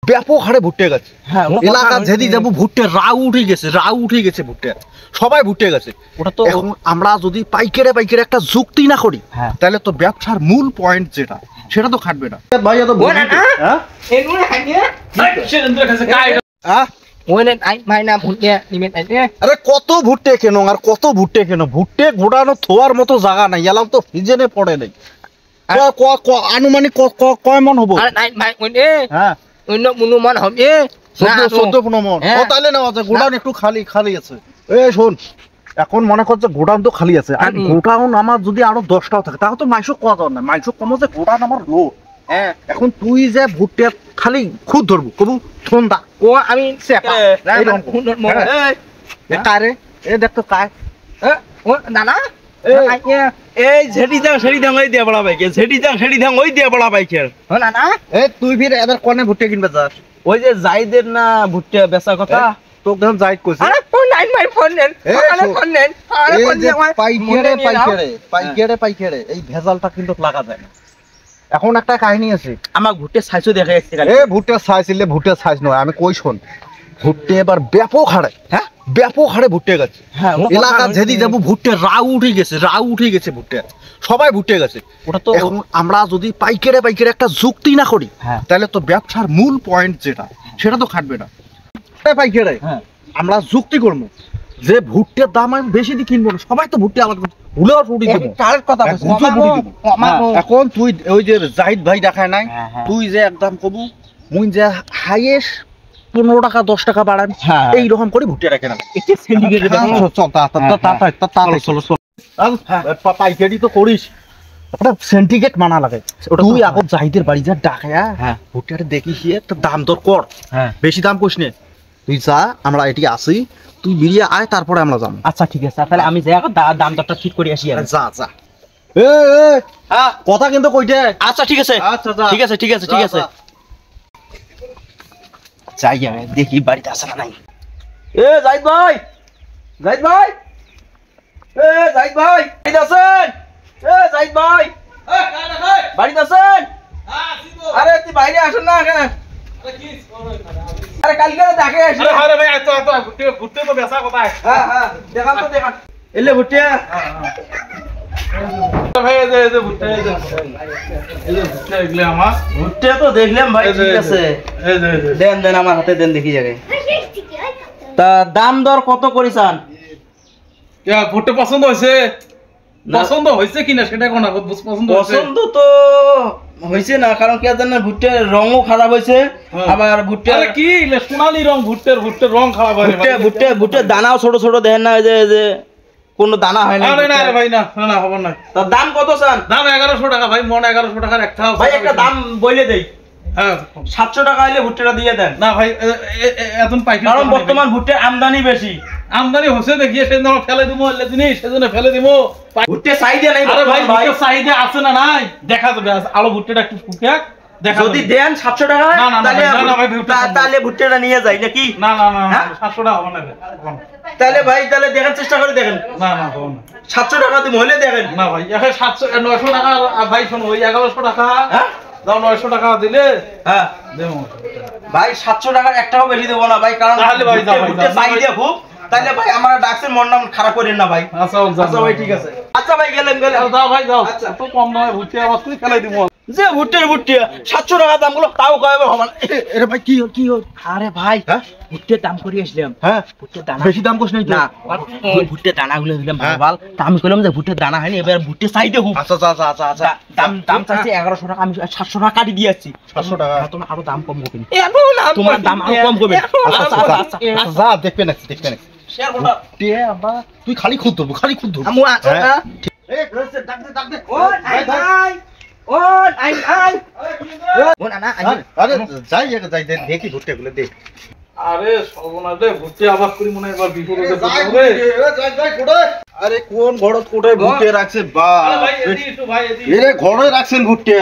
ব্যাপক হারে ভুট্টে গেছে। এলাকা যেদি যাবো ভুট্টে রাউ উঠে গেছে ভুট্টে, সবাই ভুট্টে গেছে। ওটা তো এখন আমরা যদি পাইকারে একটা যুক্তি না করি তাহলে তো ব্যবসার মূল পয়েন্ট যেটা সেটা তো খাটবে না ভাই। এত আরে কত ভুট্টে কেন আর কত ভুট্টে কেন, ভুট্টে ঘোড়ানো থোয়ার মতো জায়গা নাই, এলাম তো সিজনে পড়ে নাই। আনুমানিক কয় মন হবো? হ্যাঁ 14 মন হবে। 14-15 মন। তাহলে না আছে, গোডাউন একটু খালি আছে। শোন, এখন মনে করছে গোডাউন তো খালি আছে, আর গোডাউন আমার যদি আরো 10টাও থাকে তাহলে তো মাইশো কত না, মাইশো কম যে গোডাউন আমার লো। এখন তুই যে ভুট্টে খালি খুদ ধরবো কবু সন্ধ্যা ও আমি কারে দেখ তো কায় দাদা এই ঝেড়ি দাং ওই দিয়ে বড়া বাইকে, ঝেড়ি দাং ওই দিয়ে বড়া বাইকে। দাদা তুই ফির এবার কোনে ভুট্টে কিনবে যাস? ওই যে জাইদের না ভুট্টে বেচা কথা, তোকে যখন জাইদ কইছে আরে ফোন নেন পাইকারে এই ভেজালটা কিন্তু লাগা যায় না। এখন একটা কাহিনী আছে, আমার ভুট্টে সাইজও দেখা যাচ্ছে। ভুট্টে সাইজ নয়, আমি কই শোন, ভুট্টে এবার ব্যাপক হারে ভুট্টে গেছে। এলাকা যেদি যাবো ভুট্টে রাউ উঠে গেছে ভুট্টে, সবাই ভুট্টে গেছে। ওটা তো এখন আমরা যদি পাইকারে একটা যুক্তি না করি তাহলে তো ব্যবসার মূল পয়েন্ট যেটা সেটা তো খাটবে না। পাইকারে আমরা যুক্তি করবো যে ভুট্টের দাম আমি বেশি দিয়ে কিনবো না, সবাই তো ভুট্টে আলাদা এখন তুই ওই যে জাহিদ ভাই দেখায় নাই, তুই যে একদম কবু মুই যে হাইয়েস্ট 15 টাকা 10 টাকা বাড়ান এইরকম করে ভুট্টে রাখে না। পাইকারি তো করিস, সেন্টিগ্রেড মানা লাগে। তুই এখন জাহিদের বাড়ি যা ডাকায়া ভুট্টাটা দেখিস, তোর দাম দর কর, বেশি দাম করিস নে, তুই যা আমরা এটি আসি, তুই বেরিয়ে আয় তারপরে আমরা যাবো। আচ্ছা ঠিক আছে, তাহলে আমি যাই দাম দরটা ঠিক করে আসি। যা কথা কিন্তু কইতে। আচ্ছা ঠিক আছে, ঠিক আছে যাই আমি দেখি বাড়িতে আসে না নাই। জাহিদ ভাই বাড়িতে আছেন? জাহিদ ভাই বাড়িতে আছেন? আরে তুই বাইরে আসেন না কেন? আরে কালকে দেখে আসি। আরে ভাই এত ভুট্টে তো বেচা কোথায়? দেখান এলে ভুট্টে ভাই এই যে ভুট্টে এগুলো আমার ভুট্টে তো দেখলাম ভাই, ঠিক আছে দেন আমার হাতে দেন দেখি যাবে। তা দাম দর কত করিসান? ভুট্টে পছন্দ হয়েছে কিনা সেটা কোন পছন্দ তো হয়েছে না, কারণ কি জানেন ভুট্টের রঙও খারাপ হয়েছে, আবার ভুট্টে কি সোনালী রং, ভুট্টের রং খারাপ হয়। ভুট্টের দানাও ছোট দেখেন না, যে কোন দানা হয় না। ভাই না হবে না। তার দাম কত চান? দাম 1100 টাকা ভাই, মন 1100 টাকার একটা ভাই একটা দাম বলে দেই। 700 টাকা হইলে ভুট্টাটা দিয়ে দেন। না ভাই এখন পাইকারি, কারণ বর্তমান ভুট্টের আমদানি বেশি। আমদানি হচ্ছে দেখিয়ে সেজন্য ফেলে দিব, সেজন্য ফেলে দিব। ভুট্টে চাহিদা নাই। আরে ভাই ভুট্টের চাহিদা আছে না নাই দেখা যাবে, আলো ভুট্টেটা একটু ফুকে দেখা যদি দেন 700 টাকা তাহলে ভুট্টেটা নিয়ে যাই নাকি? না 700 টাকা হবে না। তাহলে ভাই তাহলে দেখার চেষ্টা করে দেখেন। না হবে না, 700 টাকা তুমি হইলে দেখেন। না ভাই 900 টাকা ভাই, শোনো ওই 1100 টাকা দাও, 900 টাকা দিলে দেবো ভাই। 700 টাকার একটাও বেশি দেবো না ভাই, কারণ ভুট্টে চাহিদা খুব। তাহলে ভাই আমার ডাকছেন, মন নাম খারাপ করেন না ভাই। আচ্ছা ভাই ঠিক আছে। আচ্ছা ভাই গেলেন যাও ভাই যাও। এত কম দামে ভুট্টে আবার তুই ফেলাই দিব যে ভুট্টে 700 টাকা দাম গুলো তাও কবে হবে না। এরে ভাই কি আরে ভাই ভুট্টের দাম করে আসলাম। ভুট্টের দানা বেশি দাম কোস নাই না, ভুট্টের দানা গুলো দিলাম ভালো। তা আমি কইলাম যে ভুট্টের দানা হয়নি, এবার ভুট্টে চাইতে খুব। আচ্ছা দাম চাইছে 1100 টাকা, আমি 700 টাকা কাটি দিয়েছি। 700 টাকা তোমার আরো দাম কম করবে, তোমার দাম আরো কম করবে। আচ্ছা দেখবে না তুই খালি খুদ ধরবো দেখি ভুট্টে গুলো দেখ। আরে সর্বনাশ রে, ভুট্টে আবাদ করি মনে হয় এবার বিপদে পড়বে। আরে কোন ঘরত কোটায় ভুট্টে রাখছে বা এরে ঘরে রাখছেন ভুট্টে?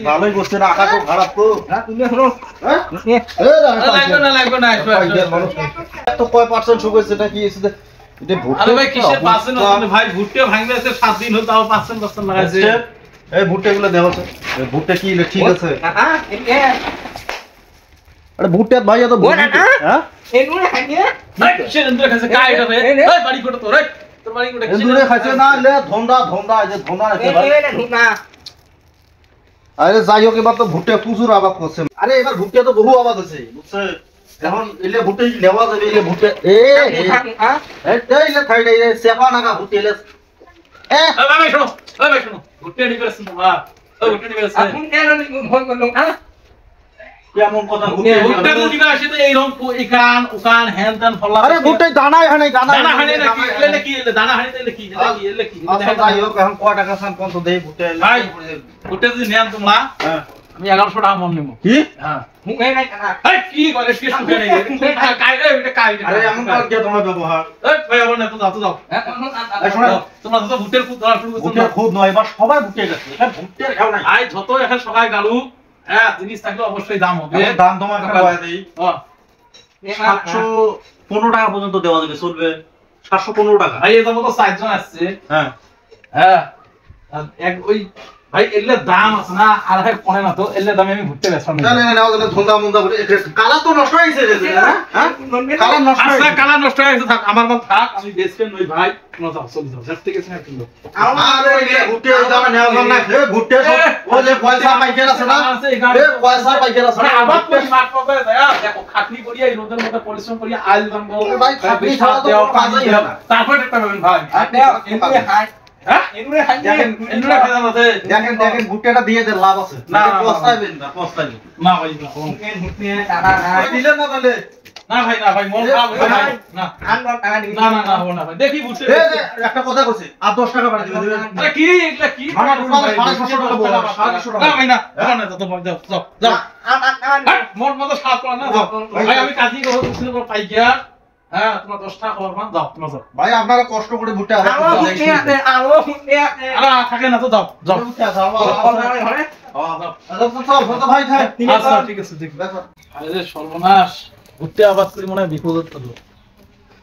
ভালোই করছেন, আকাশ খারাপ তো। লাগবে না তো কয় পার্সেন্ট শুকাইছে এটা কি এসে? আরে ভাই কিসের পার্সেন্ট আছে ভাই? ভুট্টে ভাঙবে 7 দিন হলো, তাও পার্সেন্ট লাগাইছে। এই ভুট্টে গুলো দেওয়া আছে, ভুট্টে কি ঠিক আছে? আরে ভুট্টা ভাই এত ও না না হ্যাঁ এনুরে খাইয়ে সে এন্দুরে খাইছে কাই এটা রে এ, এ, এই বাড়ি কোটা তো রে তোর বাড়ি কোটা এন্দুরে খাইছে না লে ধন্দা ধন্দা এই যে ধন্দা আছে ভাই এ না আরে যাই হোক এবার তো ভুট্টা প্রচুর আবাদ করছে আরে এবার ভুট্টা তো বহু আবাদ আছে বুঝছে এখন এলে ভুট্টা নেওয়া যাবে এলে ভুট্টা এলে থাইডে এলে সেপা নাগা ভুট্টা এলে ভাই শোনো ভাই শোনো ভুট্টা নিবে আসছে না ওই ভুট্টা নিবে আসছে আপনি কেন ফোন করলেন কেমন কথা ভুট্টা তো নিবে আসে তো এইরকম ইকান উকান হ্যান ত্যান ফলা আরে ভুট্টা দানাই হানে দানা হানি নাকি এলে কি এলে দানা হানি এলে কি এলে কি আচ্ছা যাই হোক এখন কয় টাকা সান কোন তো দেই ভুট্টা এলে ভাই ভুট্টা যদি নেন তোমরা হ্যাঁ আমি 1100 টাকা মন নেব কি হ্যাঁ মুখে নাই না এই কি করে কি শুকে নেই কাই রে এটা কাই আরে এমন কর কি তোমার ব্যবহার এই ভাই আবার না তো যাও তো যাও এই শোনো তোমরা তো ভুট্টার খুব ধরা শুরু করছো ভুট্টা খুব নয় এবার সবাই ভুট্টা গেছে এটা ভুট্টার খাও নাই আই যত এখন সবাই গালু হ্যাঁ জিনিস থাকলে অবশ্যই দাম হবে এখন দাম তোমাকে কয় দেই হ্যাঁ 715 টাকা পর্যন্ত দেওয়া যাবে চলবে 715 টাকা ভাই এটা মতো 4 জন আসছে হ্যাঁ হ্যাঁ আর এক ওই ভাই এলে দাম আছে না আর হয় কোনে না তো এলে দামে আমি ভুট্টা বেচা না না না না ওদের ধন্দা মন্দা করে কালা তো নষ্ট হয়েছে রে হ্যাঁ কালা নষ্ট আচ্ছা হয়েছে কালা নষ্ট হয়ে গেছে থাক আমার মাল থাক আমি বেচবেন ওই ভাই তোমরা যাও চলে যাও যার থেকে না কিলো আর ওই যে ভুট্টা দাম নেওয়া যাবে না এ ভুট্টা সব ওই যে পয়সা পাইকার আছে না এ পয়সা পাইকার আছে মানে না আবার কই মাঠ পাবে দেখো খাটনি করিয়া এই রোদের মধ্যে পরিশ্রম করিয়া আইল দামবো ভাই, খাটনি ছাড়া তো কোনো কাজই হয় না। তারপর একটা পাবেন ভাই আপনি এনুরে খাই হ্যাঁ এনুরে খাই দেখেন এন্ডুরা খেলা আছে দেখেন দেখেন ভুট্টাটা দিয়ে দেন লাভ আছে না, না না, না। পস্তাইবেন না পস্তাইবেন না ভাই না মুখে মুখে টাকা নাই দিলেন না তাহলে না ভাই না ভাই মন খারাপ হয়ে ভাই না আমরা টাকা দিবি না না না হবে না ভাই দেখি বুঝতে এই যে একটা কথা কইছি আর 10 টাকা বাড়ি দিবেন আরে কি এগুলা কি আমার টোটাল 750 টাকা বলা 750 টাকা না ভাই না না তো ভাই যাও যাও যাও মোর মতো সাত করা না যাও ভাই আমি কাজই করব বুঝতে পারো পাই গিয়া হ্যাঁ তোমার 10 টাকা খবর পান যাও তোমার যাও ভাই আপনারা কষ্ট করে ভুট্টা আবাদ আলো করতে মুখে আছে আলো মুখে আছে আরে থাকে না তো যাও যাও ভুট্টা আছে ঘরে চল ভাই থাক আচ্ছা ঠিক আছে ঠিক আছে আরে সর্বনাশ ভুট্টা আবাদ করে মনে হয় বিপদ হলো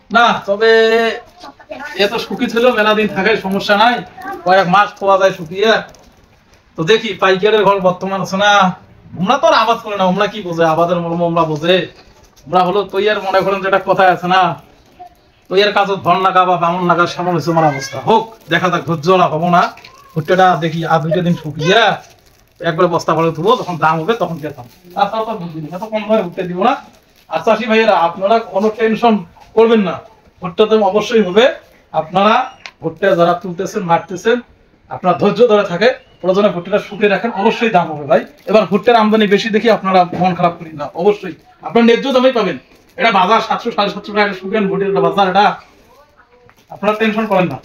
না তবে এত শুকি ছিল মেলা দিন থাকার সমস্যা নাই কয়েক মাস খোয়া যায় শুকিয়ে তো দেখি পাইকারের ঘর বর্তমান আছে না আমরা তো আর আবাদ করে না আমরা কি বোঝে আবাদের মর্ম আমরা বোঝে আমরা হলো তৈয়ার মনে করেন যেটা কথা আছে না তৈয়ার কাজ ধন লাগা বা বামন লাগার সামনে হচ্ছে আমার অবস্থা হোক দেখা যাক ধৈর্য না হবো না ভুট্টাটা দেখি আর 2 দিন শুকিয়ে একবারে বস্তা ভরে তুলবো যখন দাম হবে তখন খেতাম তাছাড়া তো বুঝিনি এত কম দামে ভুট্টা দিব না আর চাষি ভাইয়েরা আপনারা কোনো টেনশন করবেন না ভুট্টা তো অবশ্যই হবে আপনারা ভুট্টা যারা তুলতেছেন মারতেছেন আপনার ধৈর্য ধরে থাকে প্রয়োজনে ভুট্টাটা শুকিয়ে রাখেন অবশ্যই দাম হবে ভাই এবার ভুট্টার আমদানি বেশি দেখি আপনারা মন খারাপ করেন না অবশ্যই আপনার ন্যায্য দামেই পাবেন এটা বাজার 700 750 টাকা শুকিয়ে ভুট্টার বাজার এটা আপনারা টেনশন করেন না